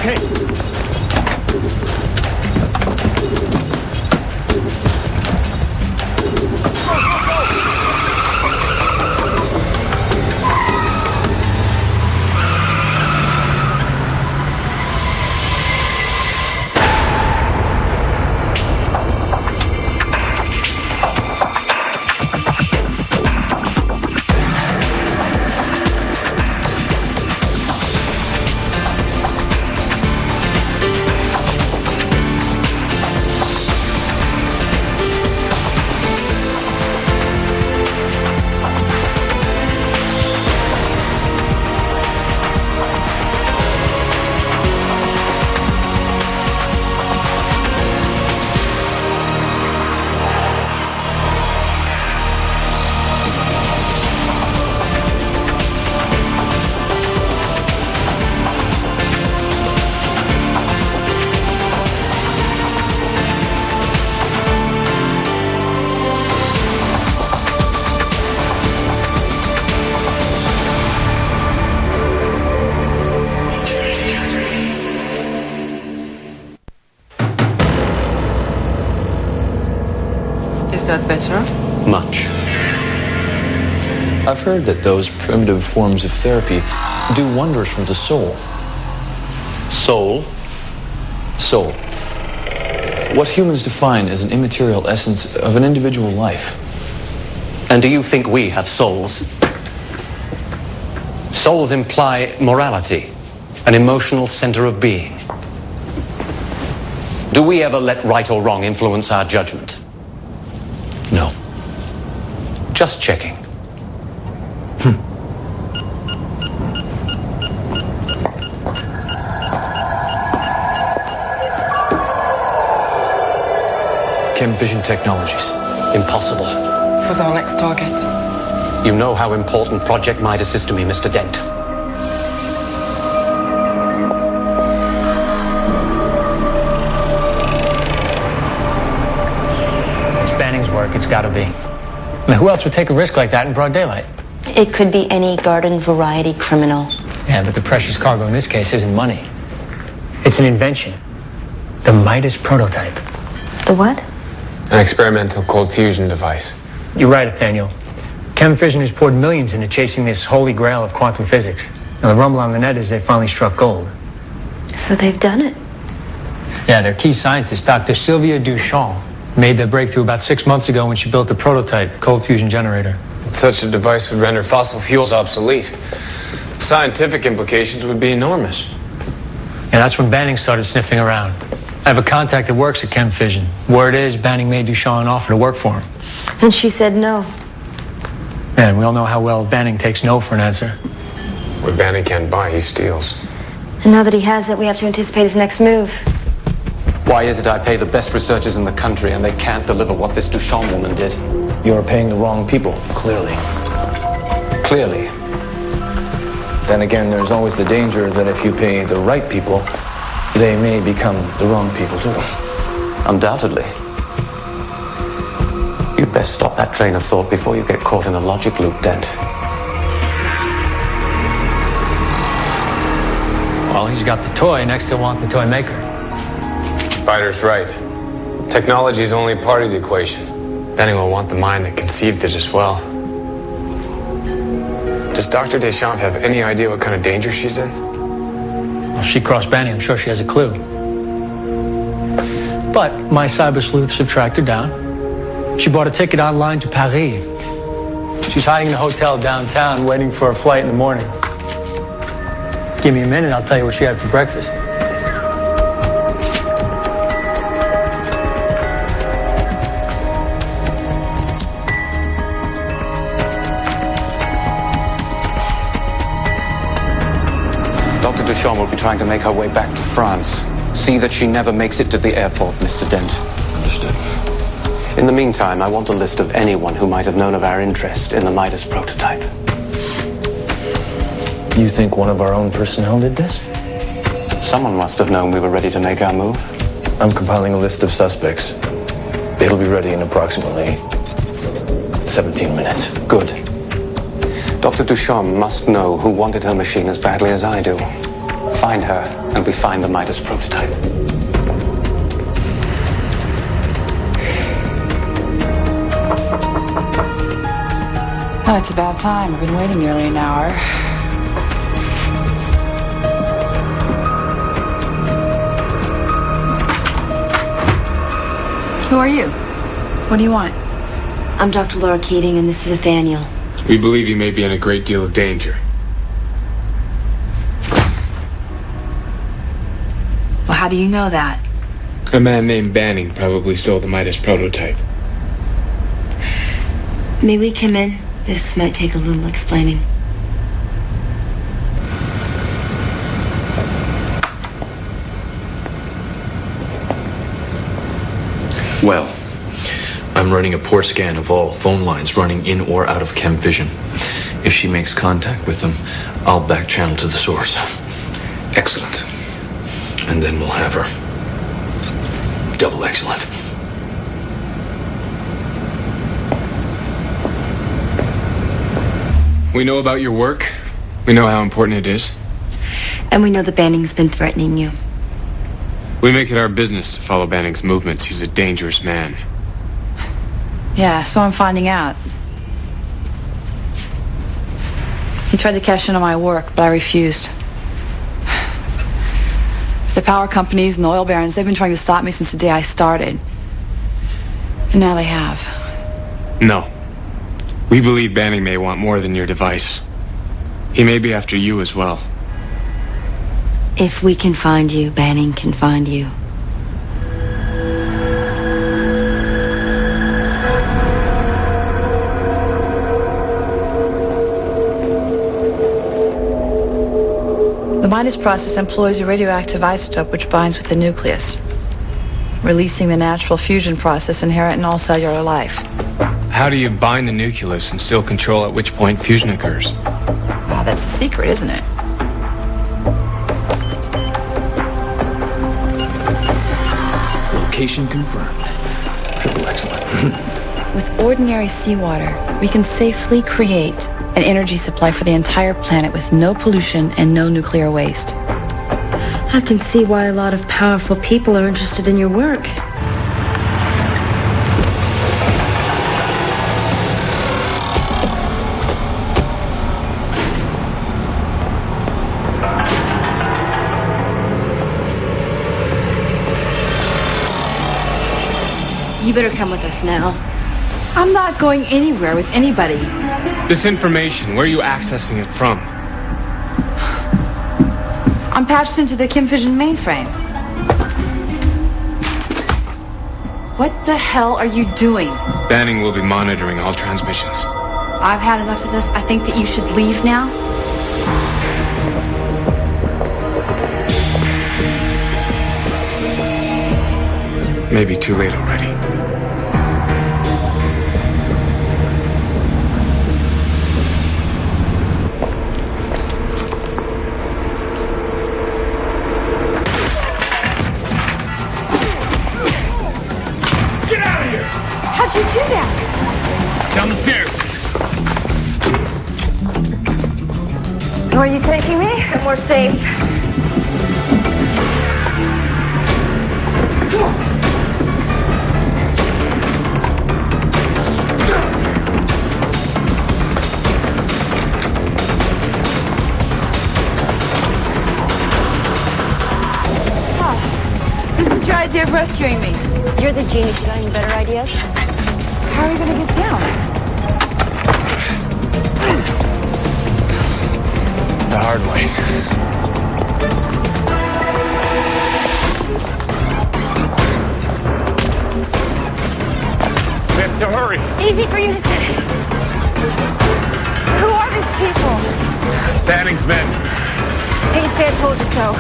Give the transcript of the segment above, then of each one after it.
Okay. That better? Much. I've heard that those primitive forms of therapy do wonders for the soul. Soul? Soul. What humans define as an immaterial essence of an individual life. And do you think we have souls? Souls imply morality, an emotional center of being. Do we ever let right or wrong influence our judgment? No. Just checking. Chem Vision Technologies. Impossible. Who's our next target? You know how important Project Midas is to me, Mr. Dent. It's got to be. Now, who else would take a risk like that in broad daylight? It could be any garden variety criminal. Yeah, but the precious cargo in this case isn't money. It's an invention. The Midas prototype. The what? An experimental cold fusion device. You're right, Nathaniel. Chem Fission has poured millions into chasing this holy grail of quantum physics. And the rumble on the net is they finally struck gold. So they've done it? Yeah, their key scientist, Dr. Sylvia Duchamp, made that breakthrough about 6 months ago when she built the prototype cold fusion generator. Such a device would render fossil fuels obsolete. Scientific implications would be enormous. And that's when Banning started sniffing around. I have a contact that works at Chem Fission. Word is Banning made Duchamp an offer to work for him. And she said no. And we all know how well Banning takes no for an answer. What Banning can't buy, he steals. And now that he has it, we have to anticipate his next move. Why is it I pay the best researchers in the country and they can't deliver what this Duchamp woman did? You're paying the wrong people, clearly. Clearly. Then again, there's always the danger that if you pay the right people, they may become the wrong people too. Undoubtedly. You'd best stop that train of thought before you get caught in a logic loop, Dent. Well, he's got the toy, next he'll want the toy maker. Spider's right. Technology is only part of the equation. Banning will want the mind that conceived it as well. Does Dr. Deschamps have any idea what kind of danger she's in? Well, she crossed Banning. I'm sure she has a clue. But my cyber sleuths have tracked her down. She bought a ticket online to Paris. She's hiding in a hotel downtown, waiting for a flight in the morning. Give me a minute, I'll tell you what she had for breakfast. Dr. Duchamp will be trying to make her way back to France. See that she never makes it to the airport, Mr. Dent. Understood. In the meantime, I want a list of anyone who might have known of our interest in the Midas prototype. You think one of our own personnel did this? Someone must have known we were ready to make our move. I'm compiling a list of suspects. It'll be ready in approximately 17 minutes. Good. Dr. Duchamp must know who wanted her machine as badly as I do. find her, and we find the Midas prototype. Oh, it's about time. I've been waiting nearly an hour. Who are you? What do you want? I'm Dr. Laura Keating, and this is Nathaniel. We believe you may be in a great deal of danger. Well, how do you know that? A man named Banning probably stole the Midas prototype. May we come in? This might take a little explaining. Well, I'm running a port scan of all phone lines running in or out of Chem Vision. If she makes contact with them, I'll back channel to the source. Excellent. And then we'll have her. Double excellent. We know about your work. We know how important it is. And we know that Banning's been threatening you. We make it our business to follow Banning's movements. He's a dangerous man. Yeah, so I'm finding out. He tried to cash in on my work, but I refused. The power companies and the oil barons, they've been trying to stop me since the day I started. And now they have. No. We believe Banning may want more than your device. He may be after you as well. If we can find you, Banning can find you. The Midas process employs a radioactive isotope which binds with the nucleus, releasing the natural fusion process inherent in all cellular life. How do you bind the nucleus and still control at which point fusion occurs? Wow, that's the secret, isn't it? Location confirmed. Triple excellent. With ordinary seawater, we can safely create an energy supply for the entire planet with no pollution and no nuclear waste. I can see why a lot of powerful people are interested in your work. You better come with us now. I'm not going anywhere with anybody. This information, where are you accessing it from? I'm patched into the Chem Vision mainframe. What the hell are you doing? Banning will be monitoring all transmissions. I've had enough of this. I think that you should leave now. Maybe too late already. How'd you do that? Down the stairs. Where are you taking me? Somewhere safe. This is your idea of rescuing me. You're the genius. You got any better ideas? How are we gonna get down? The hard way. We have to hurry. Easy for you to say. Who are these people? Banning's men. Hey, you say I told you so.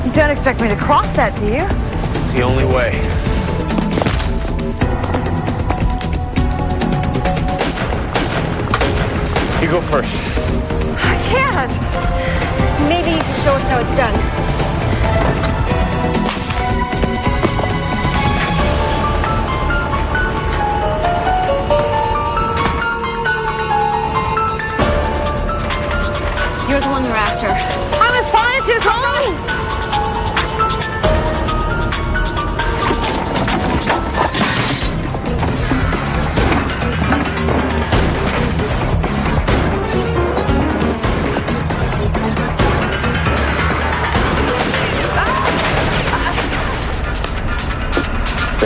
You don't expect me to cross that, do you? It's the only way. You go first. I can't. Maybe you should show us how it's done.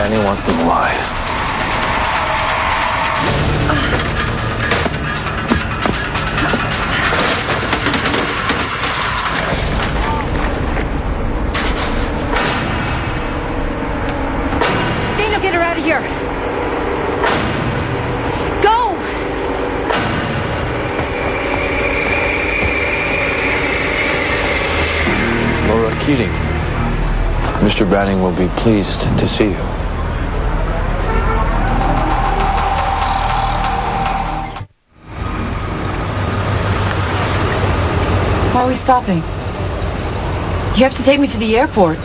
Banning wants to know why. Daniel, get her out of here. Go! Laura Keating. Mr. Banning will be pleased to see you. Why are we stopping? You have to take me to the airport.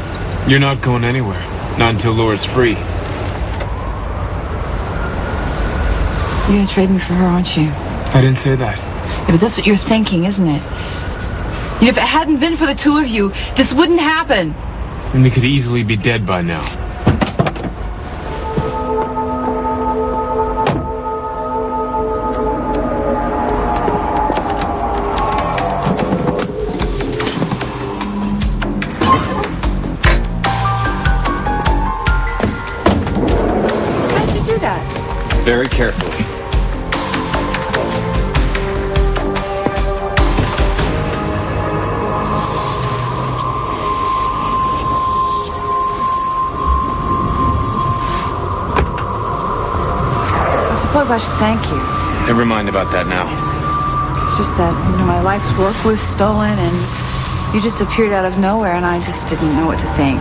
You're not going anywhere. Not until Laura's free. You're gonna trade me for her, aren't you? I didn't say that. Yeah, but that's what you're thinking, isn't it? You know, if it hadn't been for the two of you, this wouldn't happen. And we could easily be dead by now. How'd you do that? Very carefully. I suppose I should thank you. Never mind about that now. It's just that, you know, my life's work was stolen and you just appeared out of nowhere and I just didn't know what to think.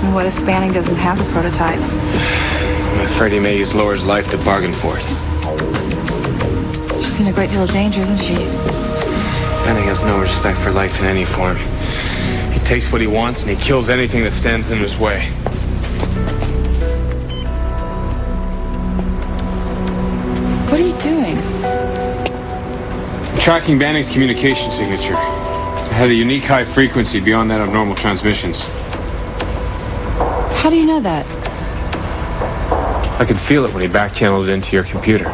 And what if Banning doesn't have the prototype? I'm afraid he may use Laura's life to bargain for it. She's in a great deal of danger, isn't she? Banning has no respect for life in any form. He takes what he wants and he kills anything that stands in his way. What are you doing? I'm tracking Banning's communication signature. It had a unique high frequency beyond that of normal transmissions. How do you know that? I could feel it when he back-channeled it into your computer.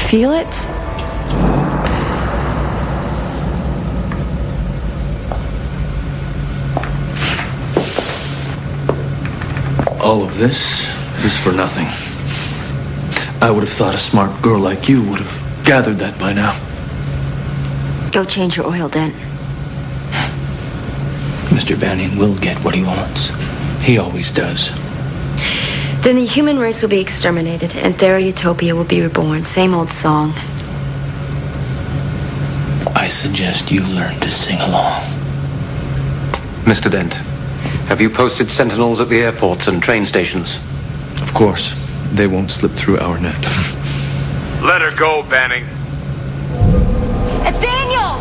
Feel it? All of this is for nothing. I would have thought a smart girl like you would have gathered that by now. Go change your oil, Dent. Mr. Banning will get what he wants. He always does. Then the human race will be exterminated, and Thera-Utopia will be reborn. Same old song. I suggest you learn to sing along. Mr. Dent, have you posted sentinels at the airports and train stations? Of course. They won't slip through our net. Let her go, Banning. Daniel!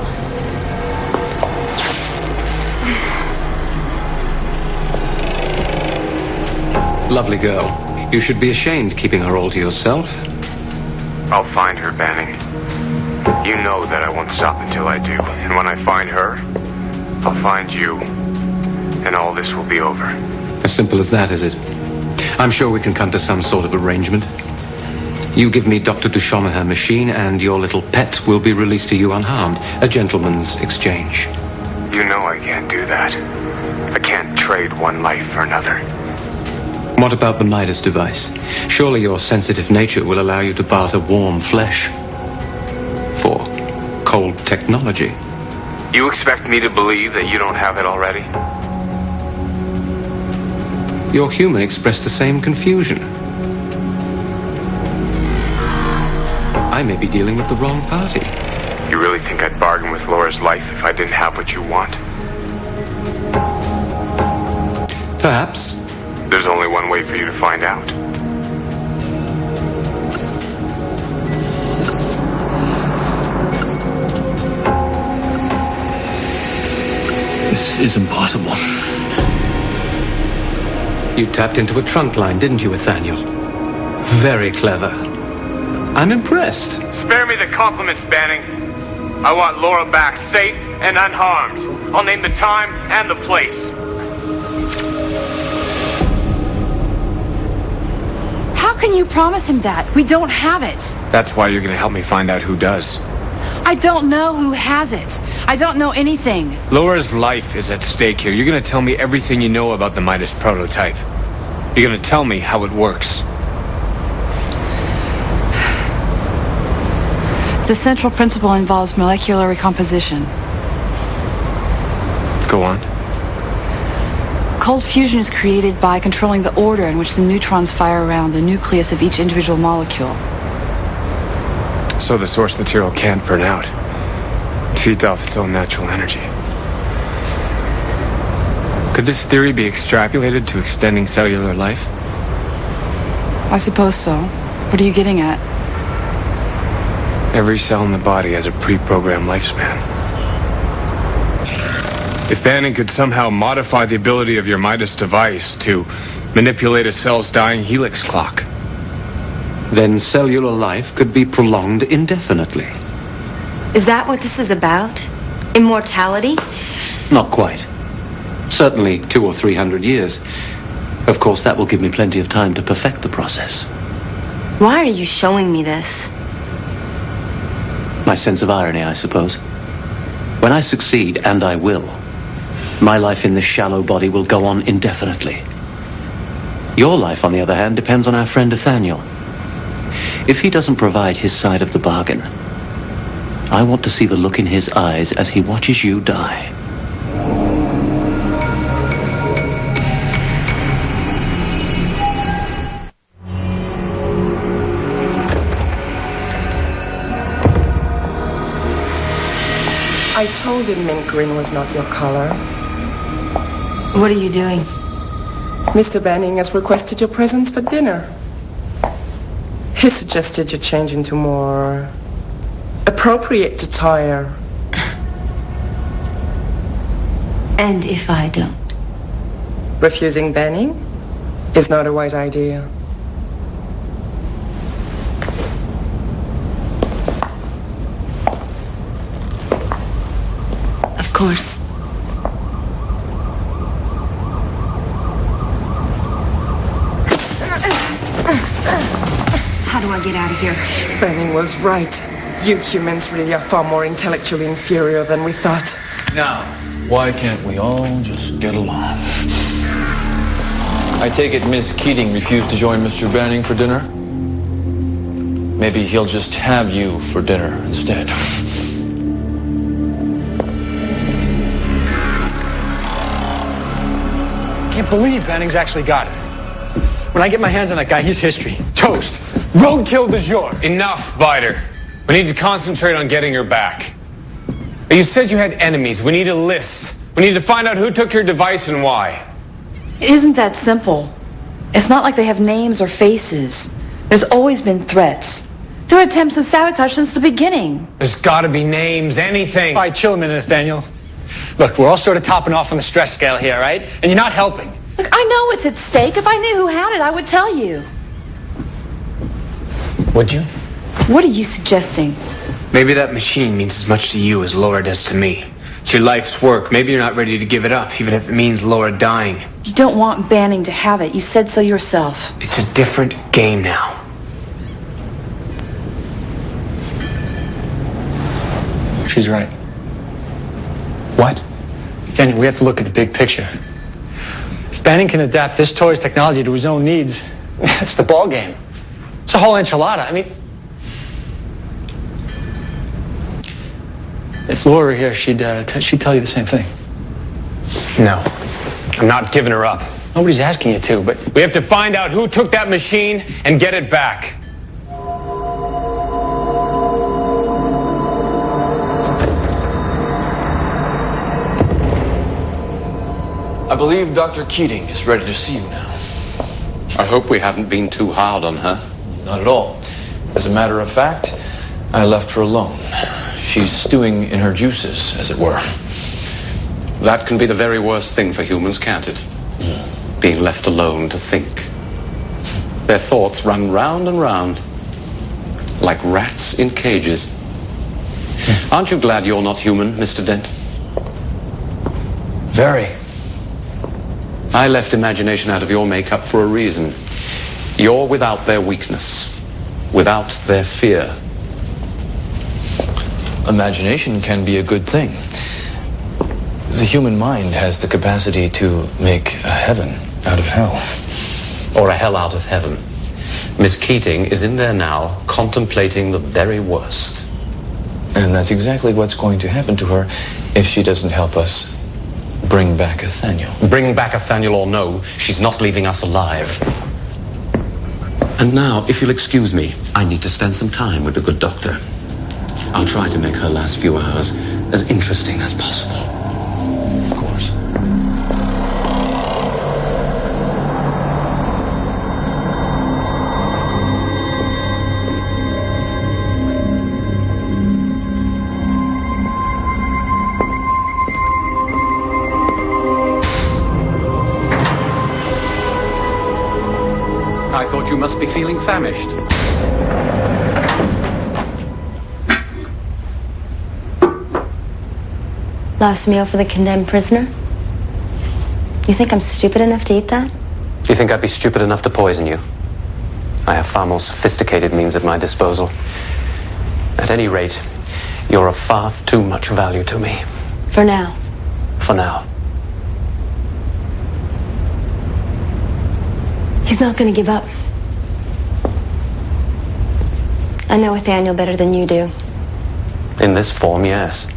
Lovely girl. You should be ashamed keeping her all to yourself. I'll find her, Banning. You know that I won't stop until I do. And when I find her, I'll find you. And all this will be over. As simple as that, is it? I'm sure we can come to some sort of arrangement. You give me Dr. Duchamp and her machine, and your little pet will be released to you unharmed. A gentleman's exchange. You know I can't do that. I can't trade one life for another. What about the Midas device? Surely your sensitive nature will allow you to barter warm flesh for cold technology. You expect me to believe that you don't have it already? Your human expressed the same confusion. I may be dealing with the wrong party. You really think I'd bargain with Laura's life if I didn't have what you want? Perhaps. There's only one way for you to find out. This is impossible. You tapped into a trunk line, didn't you, Nathaniel? Very clever. I'm impressed. Spare me the compliments, Banning. I want Laura back safe and unharmed. I'll name the time and the place. How can you promise him that? We don't have it. That's why you're gonna help me find out who does. I don't know who has it. I don't know anything. Laura's life is at stake here. You're gonna tell me everything you know about the Midas prototype. You're gonna tell me how it works. The central principle involves molecular recomposition. Go on. Cold fusion is created by controlling the order in which the neutrons fire around the nucleus of each individual molecule. So the source material can't burn out. It feeds off its own natural energy. Could this theory be extrapolated to extending cellular life? I suppose so. What are you getting at? Every cell in the body has a pre-programmed lifespan. If Banning could somehow modify the ability of your Midas device to manipulate a cell's dying helix clock, then cellular life could be prolonged indefinitely. Is that what this is about? Immortality? Not quite. Certainly 200 or 300 years. Of course, that will give me plenty of time to perfect the process. Why are you showing me this? My sense of irony, I suppose. When I succeed, and I will, my life in this shallow body will go on indefinitely. Your life, on the other hand, depends on our friend Nathaniel. If he doesn't provide his side of the bargain, I want to see the look in his eyes as he watches you die. I told him mint green was not your color. What are you doing? Mr. Banning has requested your presence for dinner. He suggested you change into more appropriate attire. And if I don't? Refusing Banning is not a wise idea. Of course. How do I get out of here? Banning was right. You humans really are far more intellectually inferior than we thought. Now, why can't we all just get along? I take it Miss Keating refused to join Mr. Banning for dinner? Maybe he'll just have you for dinner instead. Can't believe Banning's actually got it. When I get my hands on that guy, he's history. Toast. Roadkill du jour. Enough, Biter. We need to concentrate on getting her back. You said you had enemies. We need a list. We need to find out who took your device and why. It isn't that simple. It's not like they have names or faces. There's always been threats. There are attempts of sabotage since the beginning. There's gotta be names, anything. All right, chill a minute, Nathaniel. Look, we're all sort of topping off on the stress scale here, right? And you're not helping. Look, I know it's at stake. If I knew who had it, I would tell you. Would you? What are you suggesting? Maybe that machine means as much to you as Laura does to me. It's your life's work. Maybe you're not ready to give it up, even if it means Laura dying. You don't want Banning to have it. You said so yourself. It's a different game now. She's right. What? Nathaniel, we have to look at the big picture. If Banning can adapt this toy's technology to his own needs, that's the ball game. It's a whole enchilada. I mean, if Laura were here, she'd tell you the same thing. No. I'm not giving her up. Nobody's asking you to, but we have to find out who took that machine and get it back. I believe Dr. Keating is ready to see you now. I hope we haven't been too hard on her. Not at all. As a matter of fact, I left her alone. She's stewing in her juices, as it were. That can be the very worst thing for humans, can't it? Being left alone to think. Their thoughts run round and round, like rats in cages. Aren't you glad you're not human, Mr. Dent? Very. I left imagination out of your makeup for a reason. You're without their weakness, without their fear. imagination can be a good thing. The human mind has the capacity to make a heaven out of hell. Or a hell out of heaven. Miss Keating is in there now, contemplating the very worst. And that's exactly what's going to happen to her if she doesn't help us bring back Nathaniel. Bring back Nathaniel or no, she's not leaving us alive. And now, if you'll excuse me, I need to spend some time with the good doctor. I'll try to make her last few hours as interesting as possible. Of course. I thought you must be feeling famished. Last meal for the condemned prisoner? You think I'm stupid enough to eat that? Do you think I'd be stupid enough to poison you? I have far more sophisticated means at my disposal. At any rate, you're of far too much value to me. For now. For now. He's not gonna give up. I know Nathaniel better than you do. In this form, yes.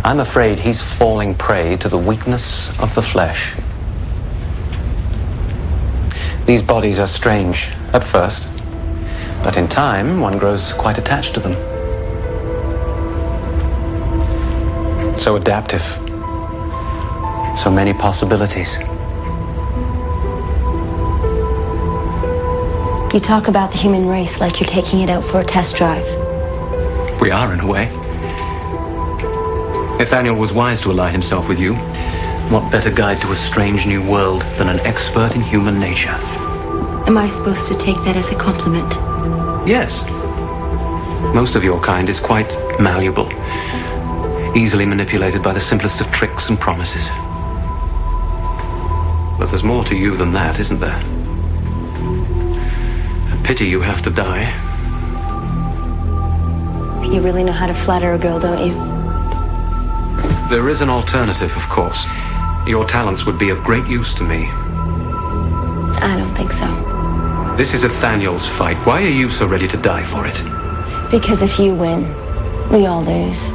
I'm afraid he's falling prey to the weakness of the flesh. These bodies are strange at first, but in time, one grows quite attached to them. So adaptive. So many possibilities. You talk about the human race like you're taking it out for a test drive. We are, in a way. Nathaniel was wise to ally himself with you. What better guide to a strange new world than an expert in human nature? Am I supposed to take that as a compliment? Yes. Most of your kind is quite malleable, easily manipulated by the simplest of tricks and promises. But there's more to you than that, isn't there? A pity you have to die. You really know how to flatter a girl, don't you? There is an alternative, of course. Your talents would be of great use to me. I don't think so. This is Nathaniel's fight. Why are you so ready to die for it? Because if you win, we all lose.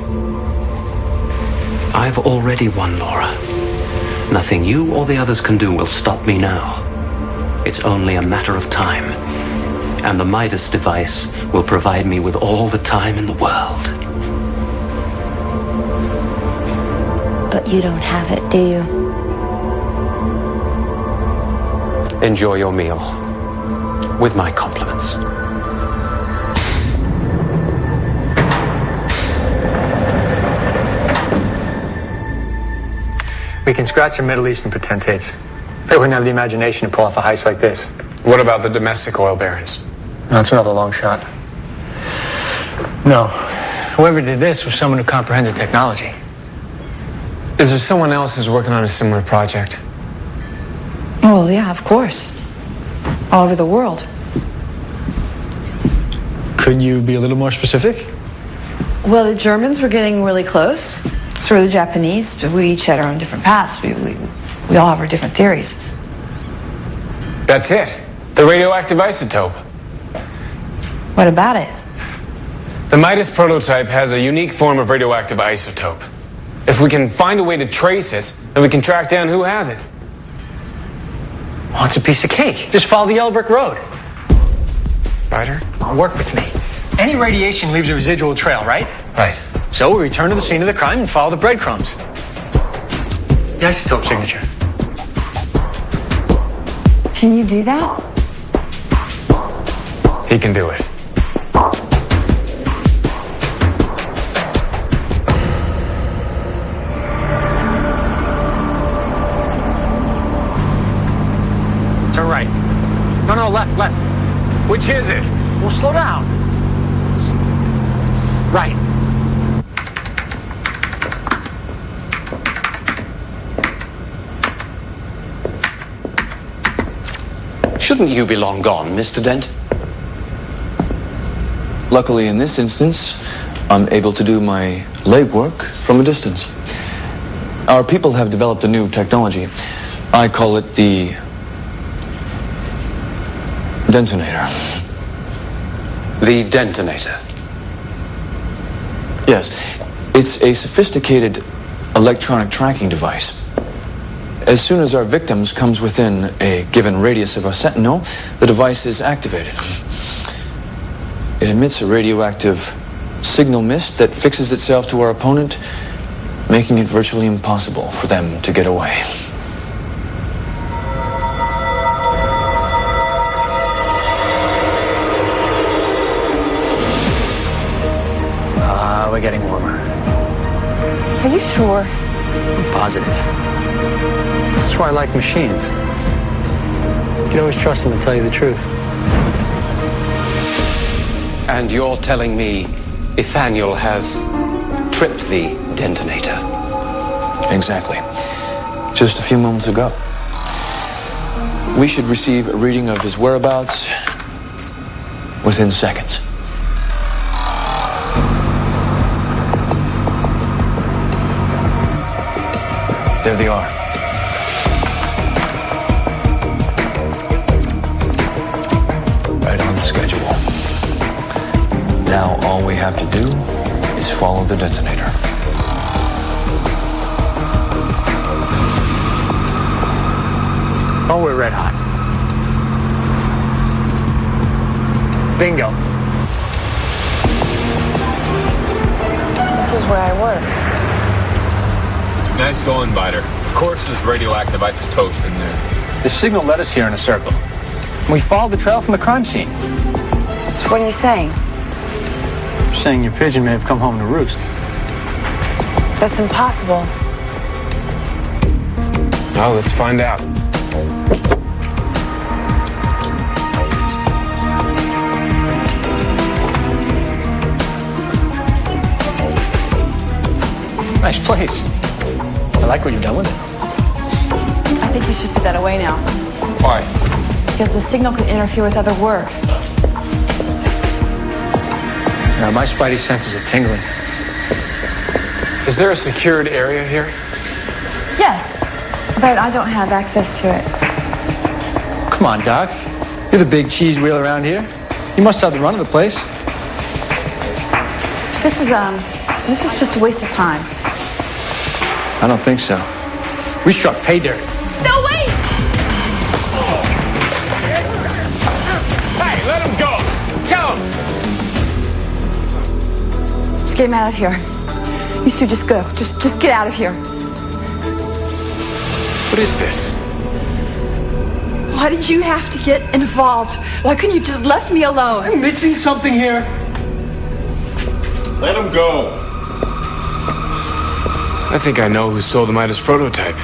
I've already won, Laura. Nothing you or the others can do will stop me now. It's only a matter of time. And the Midas device will provide me with all the time in the world. But you don't have it, do you? Enjoy your meal. With my compliments. We can scratch the Middle Eastern potentates. They wouldn't have the imagination to pull off a heist like this. What about the domestic oil barons? No, that's another long shot. No. Whoever did this was someone who comprehends the technology. Is there someone else who's working on a similar project? Well, yeah, of course. All over the world. Could you be a little more specific? Well, the Germans were getting really close. So were the Japanese. We each had our own different paths. We all have our different theories. That's it. The radioactive isotope. What about it? The Midas prototype has a unique form of radioactive isotope. If we can find a way to trace it, then we can track down who has it. Well, it's a piece of cake. Just follow the yellow brick road. Ryder? Work with me. Any radiation leaves a residual trail, right? Right. So we return to the scene of the crime and follow the breadcrumbs. The isotope signature. Can you do that? He can do it. Turn right. No, left. Which is it? Well, slow down. Right. Shouldn't you be long gone, Mr. Dent? Luckily, in this instance, I'm able to do my legwork from a distance. Our people have developed a new technology. I call it the detonator. The detonator? Yes. It's a sophisticated electronic tracking device. As soon as our victims comes within a given radius of our sentinel, the device is activated. It emits a radioactive signal mist that fixes itself to our opponent, making it virtually impossible for them to get away. We're getting warmer. Are you sure? I'm positive. That's why I like machines. You can always trust them to tell you the truth. And you're telling me Nathaniel has tripped the detonator? Exactly. Just a few moments ago. We should receive a reading of his whereabouts within seconds. There they are. Right on the schedule. Now all we have to do is follow the detonator. Oh, we're red hot. Bingo. This is where I work. Nice going, Biter. Of course there's radioactive isotopes in there. The signal led us here in a circle. We followed the trail from the crime scene. So what are you saying? I'm saying your pigeon may have come home to roost. That's impossible. Well, let's find out. Nice place. I like what you've done with it. I think you should put that away now. Why? Because the signal could interfere with other work. Now, my spidey senses are tingling. Is there a secured area here? Yes, but I don't have access to it. Come on, Doc. You're the big cheese wheel around here. You must have the run of the place. This is just a waste of time. I don't think so. We struck pay dirt. No, wait! Hey, let him go! Tell him! Just get him out of here. You two just go. Just get out of here. What is this? Why did you have to get involved? Why couldn't you just left me alone? I'm missing something here. Let him go. I think I know who stole the Midas prototype.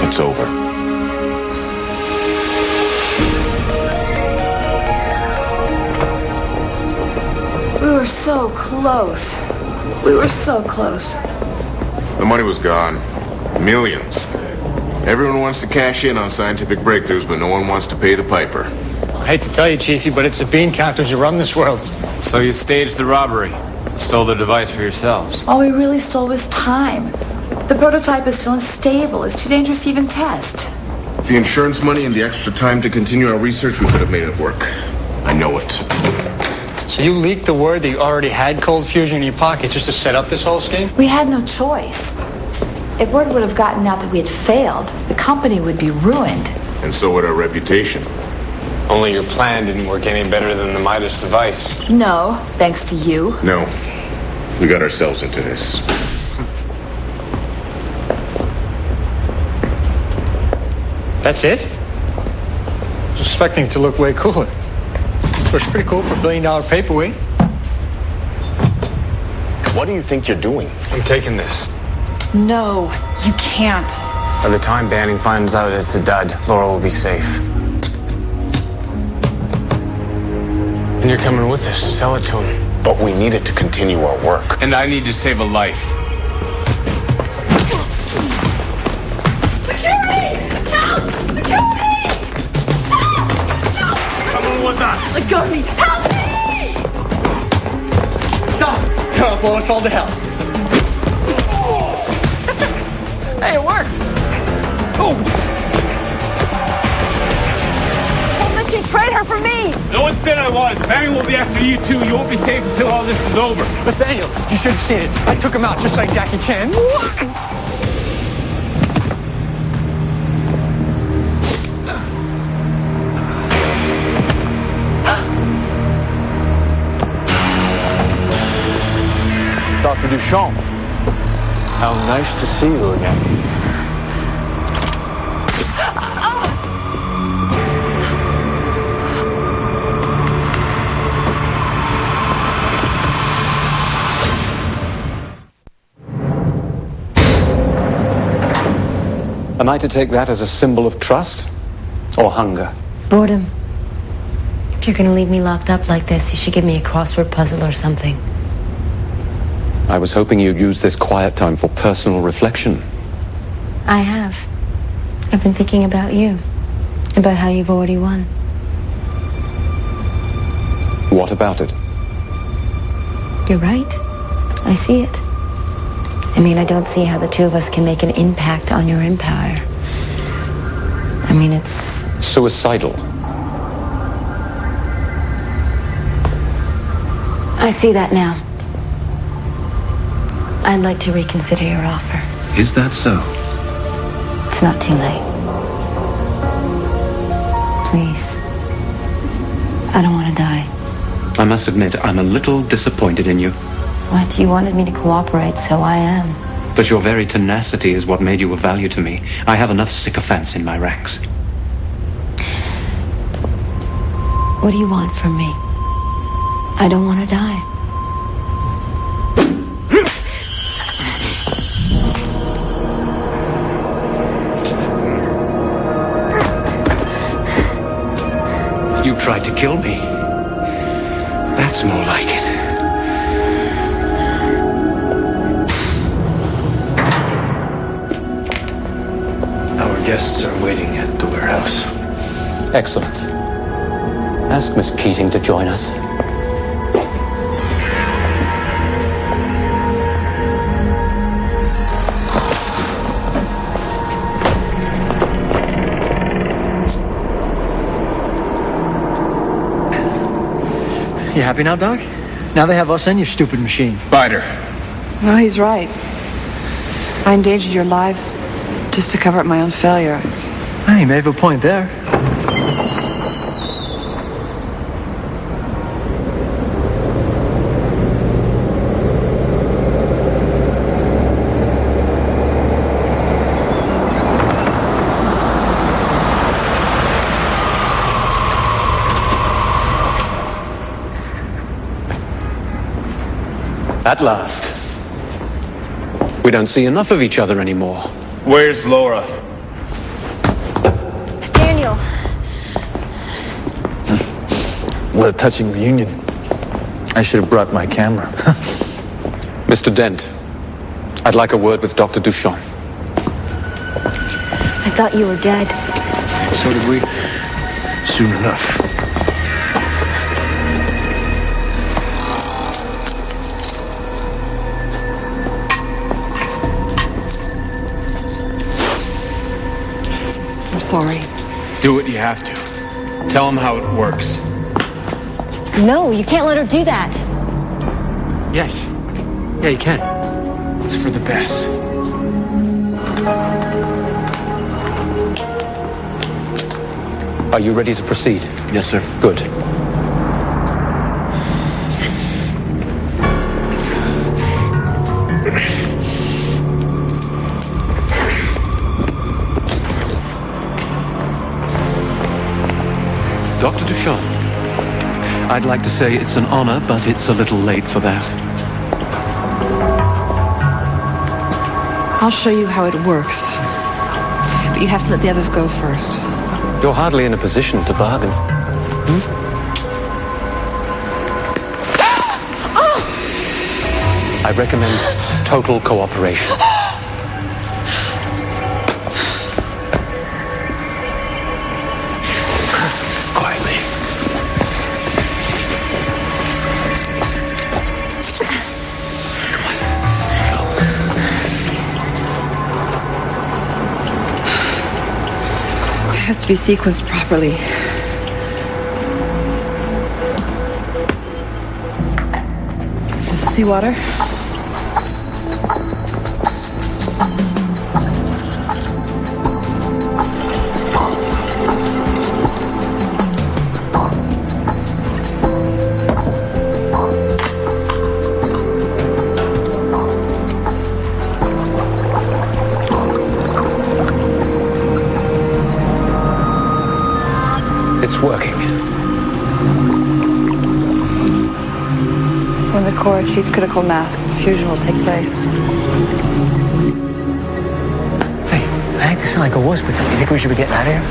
It's over. We were so close. We were so close. The money was gone. Millions. Everyone wants to cash in on scientific breakthroughs, but no one wants to pay the piper. I hate to tell you, Chiefy, but it's the bean counters who run this world. So you staged the robbery. Stole the device for yourselves. All we really stole was time. The prototype is still unstable. It's too dangerous to even test. The insurance money and the extra time to continue our research, we could have made it work. I know it. So you leaked the word that you already had cold fusion in your pocket just to set up this whole scheme? We had no choice. If word would have gotten out that we had failed, the company would be ruined. And so would our reputation. Only your plan didn't work any better than the Midas device. No, thanks to you. No. We got ourselves into this. That's it? I was expecting it to look way cooler. It was pretty cool for $1 billion paperweight. What do you think you're doing? I'm taking this. No, you can't. By the time Banning finds out it's a dud, Laurel will be safe. And you're coming with us to sell it to him. But we need it to continue our work. And I need to save a life. Security! Help! Security! fast! Let go of me! Help me! Stop! You'll blow us all to hell. Hey, it worked! Oh! Don't let you trade her for me! No one said I was. Banning will be after you too. You won't be safe until all this is over. Nathaniel, you should have seen it. I took him out just like Jackie Chan. Dr. Duchamp, how nice to see you again. Am I to take that as a symbol of trust or hunger? Boredom. If you're gonna leave me locked up like this, you should give me a crossword puzzle or something. I was hoping you'd use this quiet time for personal reflection. I have. I've been thinking about you. About how you've already won. What about it? You're right. I see it. I mean, I don't see how the two of us can make an impact on your empire. I mean, it's... Suicidal. I see that now. I'd like to reconsider your offer. Is that so? It's not too late. Please. I don't want to die. I must admit, I'm a little disappointed in you. What? You wanted me to cooperate, so I am. But your very tenacity is what made you of value to me. I have enough sycophants in my ranks. What do you want from me? I don't want to die. You tried to kill me. That's more like it. Our guests are waiting at the warehouse. Excellent. Ask Miss Keating to join us. You happy now, Doc? Now they have us and your stupid machine. Biter. No, he's right. I endangered your lives just to cover up my own failure. Hey, you may have a point there. At last. We don't see enough of each other anymore. Where's Laura? Daniel. What a touching reunion. I should have brought my camera. Mr. Dent, I'd like a word with Dr. Duchamp. I thought you were dead. So did we. Soon enough. I'm sorry. Do what you have to. Tell him how it works. No, you can't let her do that. Yes. Yeah, you can. It's for the best. Are you ready to proceed? Yes, sir. Good. Dr. Duchamp, I'd like to say it's an honor, but it's a little late for that. I'll show you how it works. But you have to let the others go first. You're hardly in a position to bargain. I recommend total cooperation. has to be sequenced properly. Is this seawater? Working. When the core achieves critical mass, fusion will take place. Hey, I hate to sound like a wuss, but don't you think we should be getting out of here?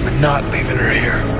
We're not leaving her here.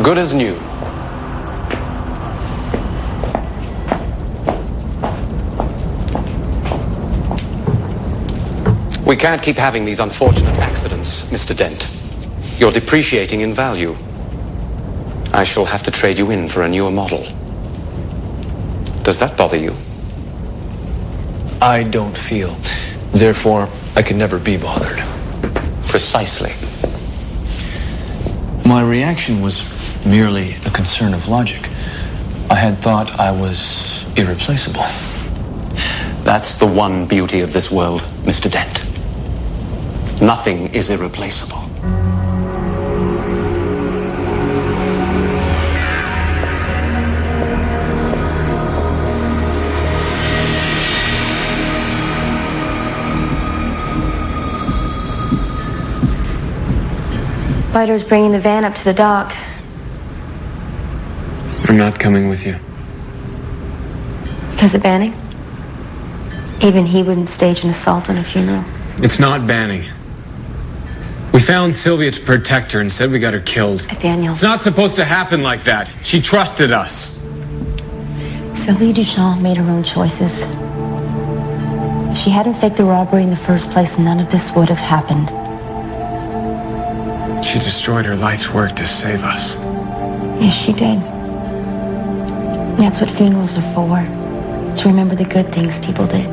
Good as new. We can't keep having these unfortunate accidents, Mr. Dent. You're depreciating in value. I shall have to trade you in for a newer model. Does that bother you? I don't feel. Therefore, I can never be bothered. Precisely. My reaction was merely a concern of logic. I had thought I was irreplaceable. That's the one beauty of this world, Mr. Dent. Nothing is irreplaceable. Biter's bringing the van up to the dock. I'm not coming with you. Because of Banning? Even he wouldn't stage an assault on a funeral. It's not Banning. We found Sylvia to protect her and said we got her killed. Nathaniel. It's not supposed to happen like that. She trusted us. Sylvia Duchamp made her own choices. If she hadn't faked the robbery in the first place, none of this would have happened. She destroyed her life's work to save us. Yes, she did. That's what funerals are for. To remember the good things people did.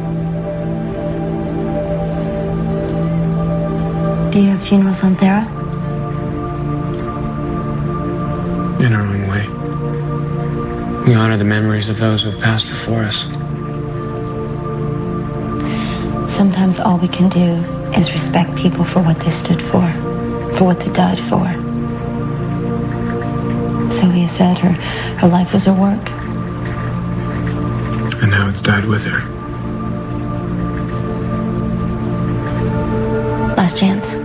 Do you have funerals on Thera? In our own way. We honor the memories of those who have passed before us. Sometimes all we can do is respect people for what they stood for what they died for. Sylvia said her life was her work. And now it's died with her. Last chance.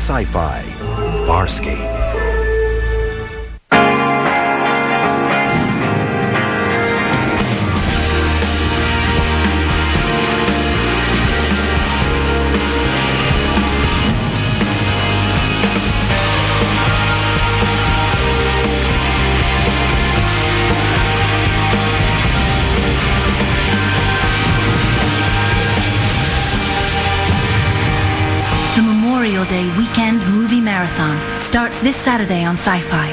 Sci-Fi. Farscape. Memorial Day Weekend Movie Marathon starts this Saturday on Sci-Fi.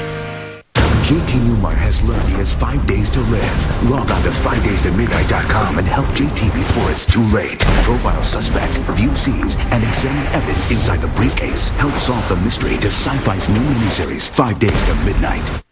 JT Newmar has learned he has 5 days to live. Log on to 5daystomidnight.com and help JT before it's too late. Profile suspects, view scenes, and examine evidence inside the briefcase. Help solve the mystery to Sci-Fi's new miniseries, 5 Days to Midnight.